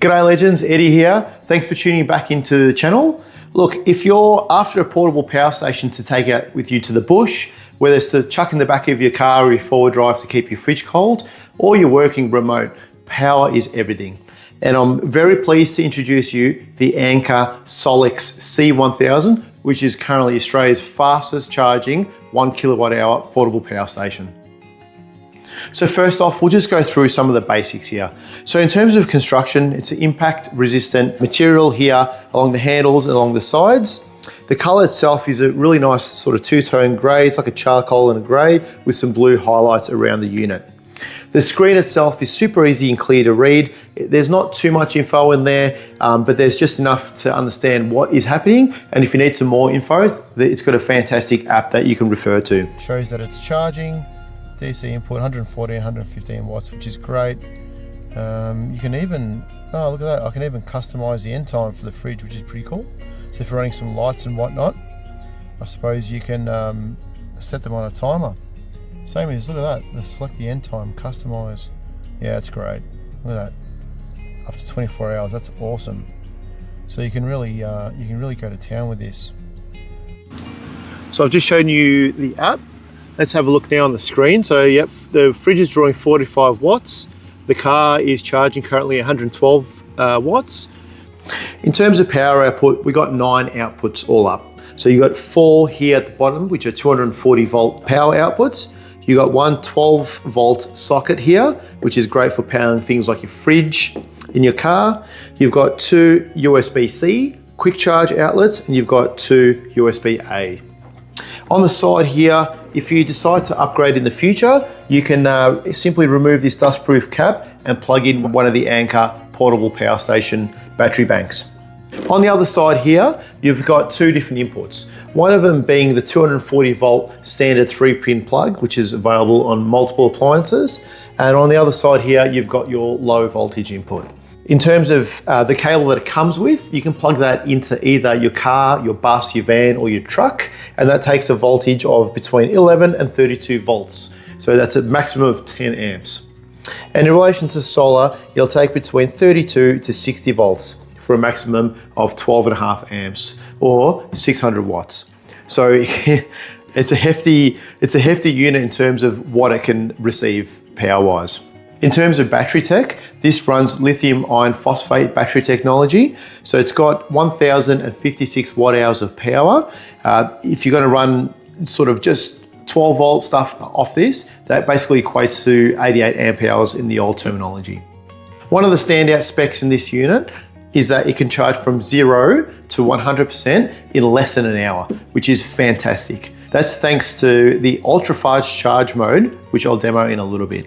G'day legends, Eddie here. Thanks for tuning back into the channel. Look, if you're after a portable power station to take out with you to the bush, whether it's to chuck in the back of your car or your four-wheel drive to keep your fridge cold, or you're working remote, power is everything. And I'm very pleased to introduce you the Anker SOLIX C1000, which is currently Australia's fastest charging 1 kilowatt hour portable power station. So first off, we'll just go through some of the basics here. So in terms of construction, it's an impact resistant material here along the handles and along the sides. The color itself is a really nice sort of two-tone gray. It's like a charcoal and a gray with some blue highlights around the unit. The screen itself is super easy and clear to read. There's not too much info in there, but there's just enough to understand what is happening. And if you need some more info, it's got a fantastic app that you can refer to. Shows that it's charging. DC input 114, 115 watts, which is great. You can even, oh look at that, I can even customize the end time for the fridge, which is pretty cool. So if you're running some lights and whatnot, I suppose you can set them on a timer. Same as, look at that, select the end time, customize. Yeah, it's great. Look at that, up to 24 hours, that's awesome. So you can really go to town with this. So I've just shown you the app. Let's have a look now on the screen. So yep, the fridge is drawing 45 watts. The car is charging currently 112 watts. In terms of power output, we got 9 outputs all up. So you got 4 here at the bottom, which are 240 volt power outputs. You got one 12 volt socket here, which is great for powering things like your fridge in your car. You've got 2 USB-C quick charge outlets, and you've got 2 USB-A. On the side here, if you decide to upgrade in the future, you can simply remove this dustproof cap and plug in one of the Anker portable power station battery banks. On the other side here, you've got 2 different inputs. One of them being the 240 volt standard 3-pin plug, which is available on multiple appliances. And on the other side here, you've got your low voltage input. In terms of the cable that it comes with, you can plug that into either your car, your bus, your van, or your truck, and that takes a voltage of between 11 and 32 volts. So that's a maximum of 10 amps. And in relation to solar, it'll take between 32 to 60 volts for a maximum of 12.5 amps or 600 watts. So it's a hefty unit in terms of what it can receive power-wise. In terms of battery tech, this runs lithium iron phosphate battery technology. So it's got 1056 watt hours of power. If you're going to run sort of just 12 volt stuff off this, that basically equates to 88 amp hours in the old terminology. One of the standout specs in this unit is that it can charge from 0 to 100% in less than an hour, which is fantastic. That's thanks to the UltraFast Charge mode, which I'll demo in a little bit.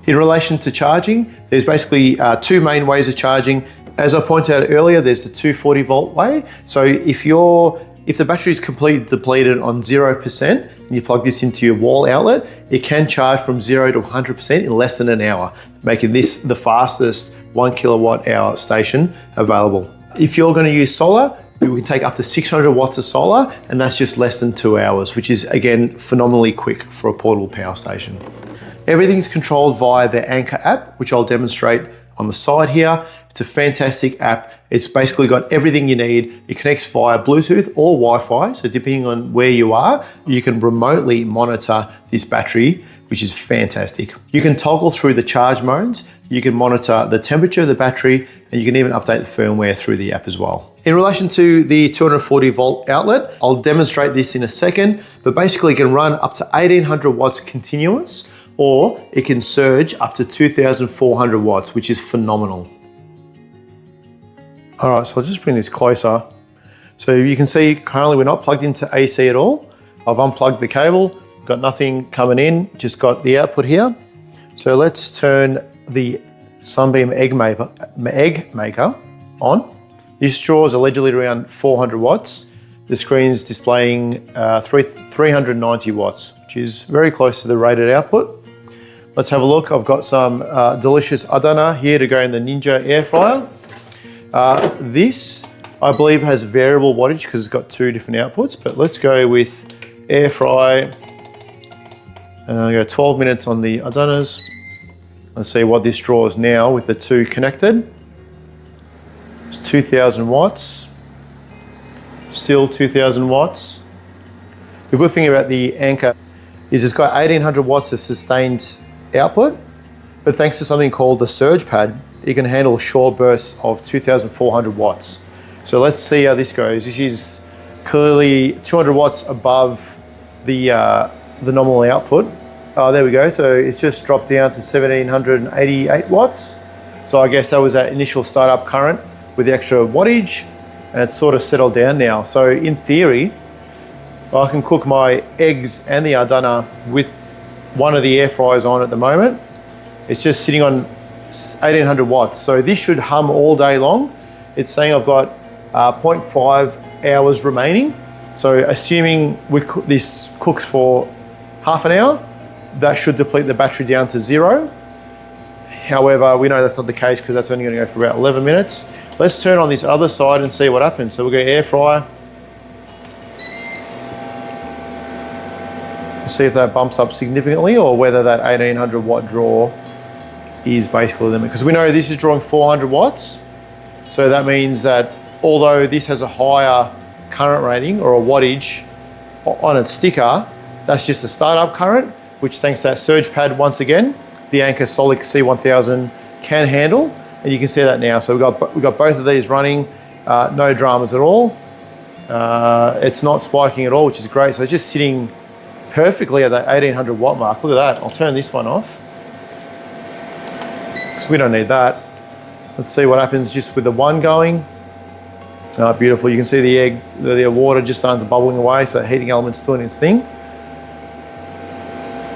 In relation to charging, there's basically 2 main ways of charging. As I pointed out earlier, there's the 240 volt way. So if the battery is completely depleted on 0% and you plug this into your wall outlet, it can charge from 0 to 100% in less than an hour, making this the fastest 1 kilowatt hour station available. If you're going to use solar, we can take up to 600 watts of solar, and that's just less than 2 hours, which is again phenomenally quick for a portable power station. Everything's controlled via the Anker app, which I'll demonstrate on the side here. It's a fantastic app. It's basically got everything you need. It connects via Bluetooth or Wi-Fi. So depending on where you are, you can remotely monitor this battery, which is fantastic. You can toggle through the charge modes. You can monitor the temperature of the battery, and you can even update the firmware through the app as well. In relation to the 240 volt outlet, I'll demonstrate this in a second, but basically it can run up to 1800 watts continuous, or it can surge up to 2,400 watts, which is phenomenal. All right, so I'll just bring this closer. So you can see currently we're not plugged into AC at all. I've unplugged the cable, got nothing coming in, just got the output here. So let's turn the Sunbeam egg maker on. This draw is allegedly around 400 watts. The screen's displaying 390 watts, which is very close to the rated output. Let's have a look. I've got some delicious adana here to go in the Ninja air fryer. This, I believe, has variable wattage because it's got 2 different outputs, but let's go with air fry. I'll go 12 minutes on the adanas. Let's see what this draws now with the 2 connected. It's 2000 watts. Still 2000 watts. The good thing about the Anker is it's got 1800 watts of sustained output, but thanks to something called the SurgePad, it can handle short bursts of 2400 watts. So let's see how this goes. This is clearly 200 watts above the nominal output. Oh, there we go. So it's just dropped down to 1788 watts. So I guess that was that initial startup current with the extra wattage, and it's sort of settled down now. So in theory, I can cook my eggs and the Ardana with one of the air fryers on at the moment. It's just sitting on 1800 watts. So this should hum all day long. It's saying I've got 0.5 hours remaining. So assuming this cooks for half an hour, that should deplete the battery down to 0. However, we know that's not the case because that's only going to go for about 11 minutes. Let's turn on this other side and see what happens. So we'll go air fryer. See if that bumps up significantly or whether that 1800 watt draw is basically the limit. Because we know this is drawing 400 watts. So that means that although this has a higher current rating or a wattage on its sticker, that's just a startup current, which thanks to that SurgePad once again, the Anker SOLIX C1000 can handle. And you can see that now. So we've got both of these running, no dramas at all. It's not spiking at all, which is great. So it's just sitting perfectly at that 1800 watt mark. Look at that. I'll turn this one off because we don't need that. Let's see what happens just with the one going. Beautiful. You can see the egg, the water just starting to bubbling away. So that heating element's doing its thing.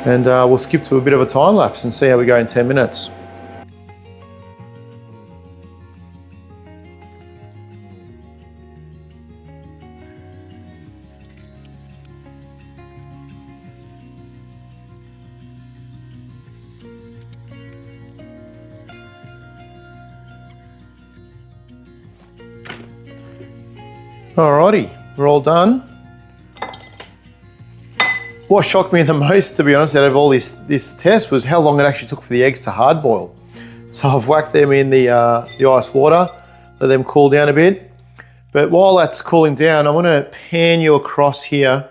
And we'll skip to a bit of a time lapse and see how we go in 10 minutes. Alrighty, we're all done. What shocked me the most, to be honest, out of all this test was how long it actually took for the eggs to hard boil. So I've whacked them in the ice water, let them cool down a bit. But while that's cooling down, I want to pan you across here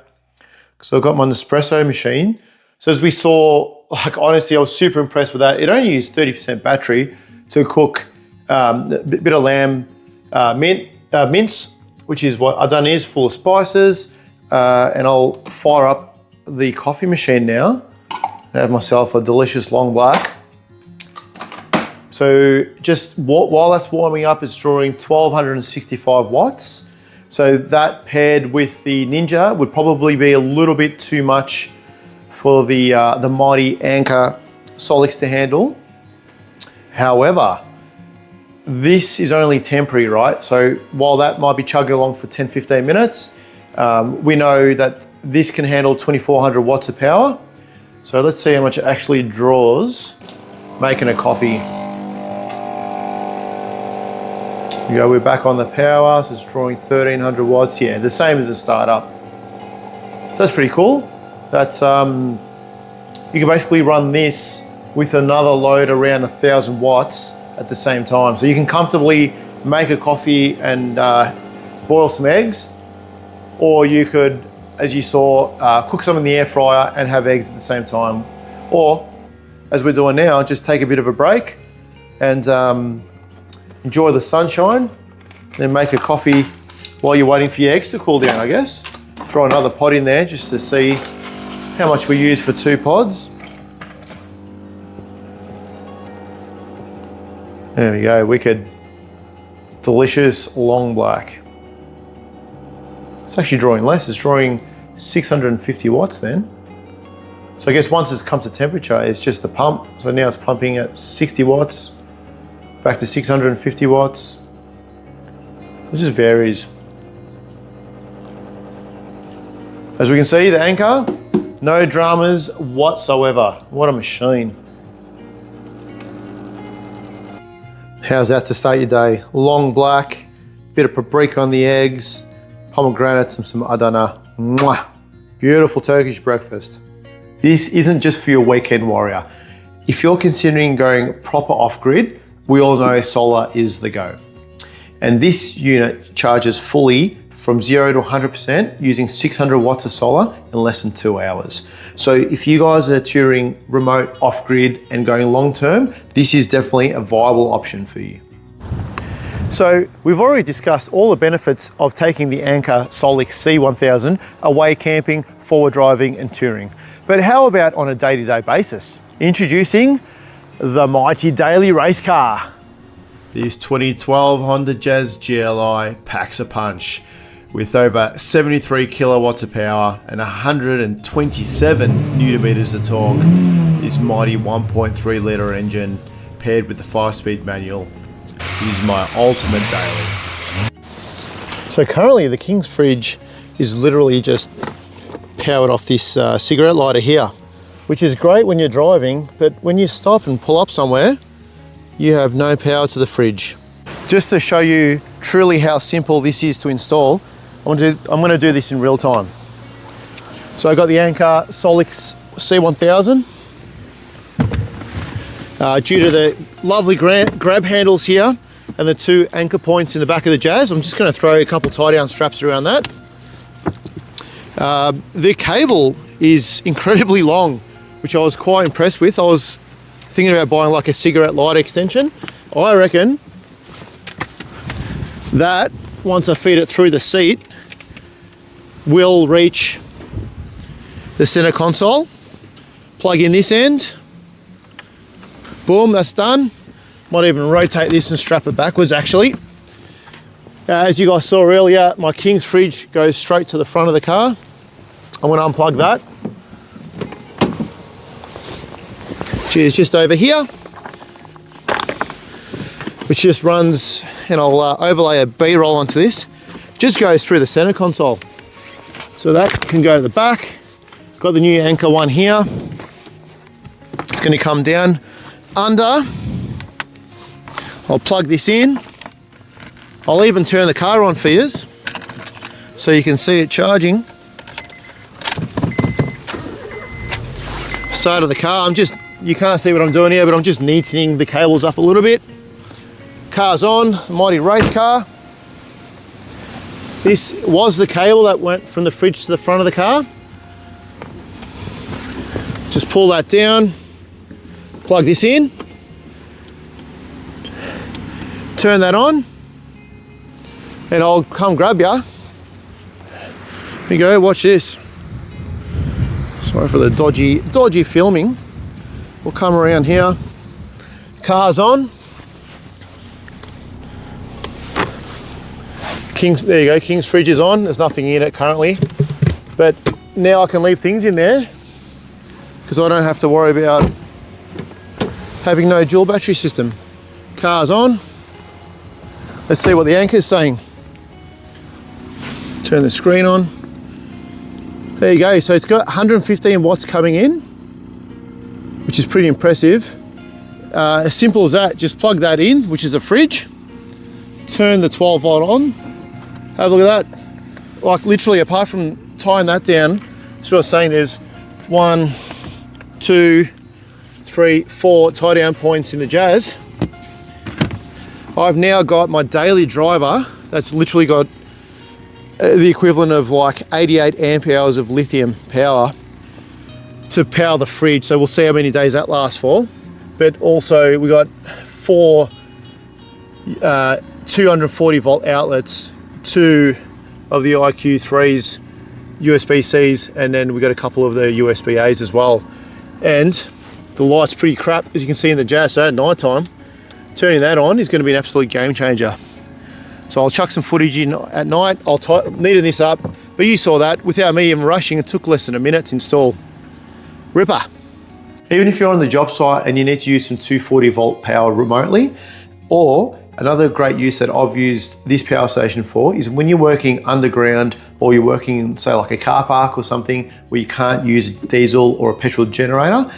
because I've got my Nespresso machine. So as we saw, like honestly, I was super impressed with that. It only used 30% battery to cook a bit of lamb mince, which is what I've done is full of spices. And I'll fire up the coffee machine now and have myself a delicious long black. So just while that's warming up, it's drawing 1265 watts. So that paired with the Ninja would probably be a little bit too much for the mighty Anker SOLIX to handle. However, this is only temporary, right? So while that might be chugging along for 10-15 minutes, we know that this can handle 2400 watts of power. So let's see how much it actually draws making a coffee. You know, we're back on the power, so it's drawing 1300 watts. Yeah, the same as the startup. So that's pretty cool. That's you can basically run this with another load around 1000 watts at the same time. So you can comfortably make a coffee and boil some eggs, or you could, as you saw, cook some in the air fryer and have eggs at the same time. Or, as we're doing now, just take a bit of a break and enjoy the sunshine, then make a coffee while you're waiting for your eggs to cool down, I guess. Throw another pod in there just to see how much we use for 2 pods. There we go, wicked. Delicious long black. It's actually drawing less, it's drawing 650 watts then. So I guess once it's come to temperature, it's just the pump. So now it's pumping at 60 watts, back to 650 watts. It just varies. As we can see, the Anker, no dramas whatsoever. What a machine. How's that to start your day? Long black, bit of paprika on the eggs, pomegranates and some Adana. Mwah! Beautiful Turkish breakfast. This isn't just for your weekend warrior. If you're considering going proper off-grid, we all know solar is the go. And this unit charges fully from 0 to 100% using 600 watts of solar in less than 2 hours. So if you guys are touring remote, off-grid and going long-term, this is definitely a viable option for you. So we've already discussed all the benefits of taking the Anker SOLIX C1000 away camping, forward driving and touring. But how about on a day-to-day basis? Introducing the mighty daily race car. This 2012 Honda Jazz GLI packs a punch. With over 73 kilowatts of power and 127 newton meters of torque, this mighty 1.3 litre engine paired with the 5-speed manual is my ultimate daily. So currently the King's fridge is literally just powered off this cigarette lighter here, which is great when you're driving, but when you stop and pull up somewhere, you have no power to the fridge. Just to show you truly how simple this is to install, I'm going to do this in real time. So I've got the Anker SOLIX C1000. Due to the lovely grab handles here and the 2 anchor points in the back of the Jazz, I'm just going to throw a couple tie-down straps around that. The cable is incredibly long, which I was quite impressed with. I was thinking about buying like a cigarette lighter extension. I reckon that once I feed it through the seat, will reach the center console. Plug in this end. Boom, that's done. Might even rotate this and strap it backwards actually. As you guys saw earlier, my King's fridge goes straight to the front of the car. I'm going to unplug that. Which is just over here. Which just runs, and I'll overlay a B-roll onto this. Just goes through the center console. So that can go to the back. Got the new Anker one here. It's going to come down under. I'll plug this in. I'll even turn the car on for you so you can see it charging. Start of the car. You can't see what I'm doing here, but I'm just neatening the cables up a little bit. Car's on, the mighty race car. This was the cable that went from the fridge to the front of the car. Just pull that down, plug this in, turn that on, and I'll come grab ya. Here you go, watch this. Sorry for the dodgy filming. We'll come around here. Car's on. There you go, King's fridge is on. There's nothing in it currently, but now I can leave things in there because I don't have to worry about having no dual battery system. Car's on. Let's see what the Anker's saying. Turn the screen on. There you go. So it's got 115 watts coming in, which is pretty impressive. As simple as that, just plug that in, which is a fridge. Turn the 12 volt on. Have a look at that. Like literally, apart from tying that down, that's what I was saying, there's 1, 2, 3, 4 tie down points in the Jazz. I've now got my daily driver that's literally got the equivalent of like 88 amp hours of lithium power to power the fridge. So we'll see how many days that lasts for. But also we got 4 240 volt outlets, 2 of the IQ3s USB-Cs, and then we got a couple of the USB-As as well. And the light's pretty crap, as you can see in the Jazz. So at night time, turning that on is going to be an absolute game changer. So I'll chuck some footage in at night. I'll neaten this up, but you saw that without me even rushing. It took less than a minute to install. Ripper. Even if you're on the job site and you need to use some 240 volt power remotely, or another great use that I've used this power station for is when you're working underground or you're working in, say, like a car park or something where you can't use a diesel or a petrol generator.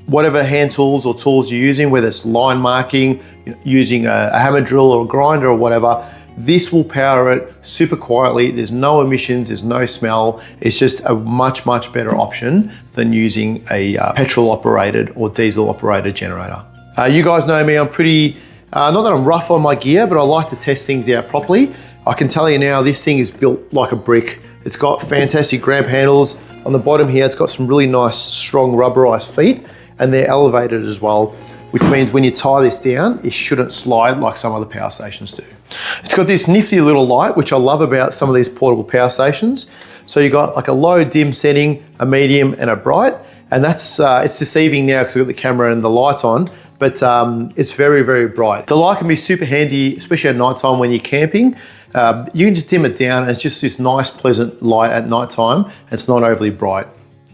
Whatever hand tools or tools you're using, whether it's line marking, using a hammer drill or a grinder or whatever, this will power it super quietly. There's no emissions, there's no smell. It's just a much, much better option than using a petrol operated or diesel operated generator. You guys know me, I'm pretty Not that I'm rough on my gear, but I like to test things out properly. I can tell you now, this thing is built like a brick. It's got fantastic grab handles. On the bottom here, it's got some really nice, strong rubberized feet, and they're elevated as well, which means when you tie this down, it shouldn't slide like some other power stations do. It's got this nifty little light, which I love about some of these portable power stations. So you got like a low dim setting, a medium, and a bright, and that's it's deceiving now because I've got the camera and the light on, but it's very, very bright. The light can be super handy, especially at nighttime when you're camping. You can just dim it down, and it's just this nice, pleasant light at nighttime. It's not overly bright.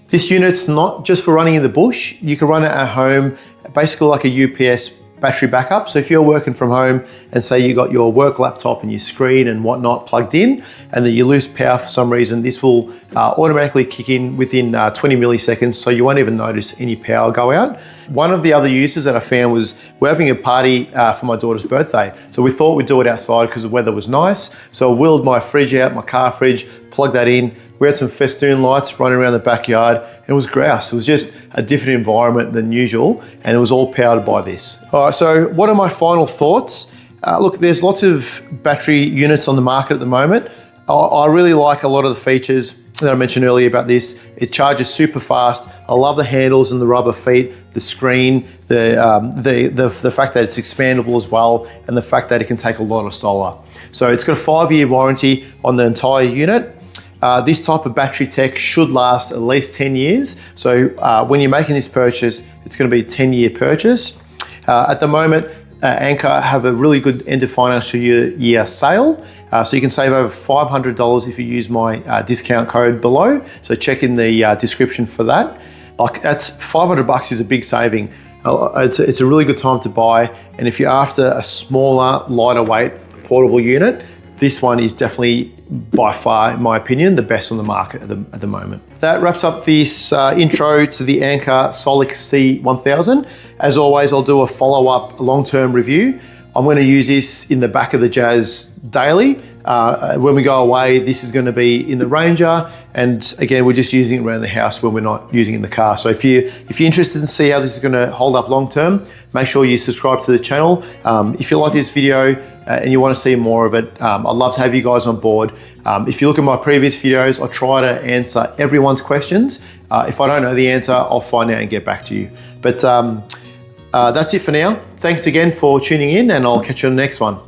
This unit's not just for running in the bush. You can run it at home, basically like a UPS battery backup. So if you're working from home and say you got your work laptop and your screen and whatnot plugged in, and then you lose power for some reason, this will automatically kick in within 20 milliseconds, so you won't even notice any power go out. One of the other uses that I found was we're having a party for my daughter's birthday. So we thought we'd do it outside because the weather was nice. So I wheeled my fridge out, my car fridge, plugged that in. We had some festoon lights running around the backyard, and it was grouse. It was just a different environment than usual, and it was all powered by this. All right, so what are my final thoughts? Look, there's lots of battery units on the market at the moment. I really like a lot of the features that I mentioned earlier about this. It charges super fast. I love the handles and the rubber feet, the screen, the fact that it's expandable as well, and the fact that it can take a lot of solar. So it's got a 5-year warranty on the entire unit. This type of battery tech should last at least 10 years. So when you're making this purchase, it's going to be a 10-year purchase. At the moment, Anker have a really good end of financial year sale. So you can save over $500 if you use my discount code below. So check in the description for that. Like, that's $500 is a big saving. It's a really good time to buy. And if you're after a smaller, lighter weight portable unit, this one is definitely, by far, in my opinion, the best on the market at the moment. That wraps up this intro to the Anker SOLIX C1000. As always, I'll do a follow-up long-term review. I'm going to use this in the back of the Jazz daily. When we go away, this is going to be in the Ranger, and again, we're just using it around the house when we're not using it in the car. So if you're interested in see how this is going to hold up long term, make sure you subscribe to the channel. If you like this video and you want to see more of it, I'd love to have you guys on board. If you look at my previous videos, I try to answer everyone's questions. If I don't know the answer, I'll find out and get back to you. But that's it for now. Thanks again for tuning in, and I'll catch you on the next one.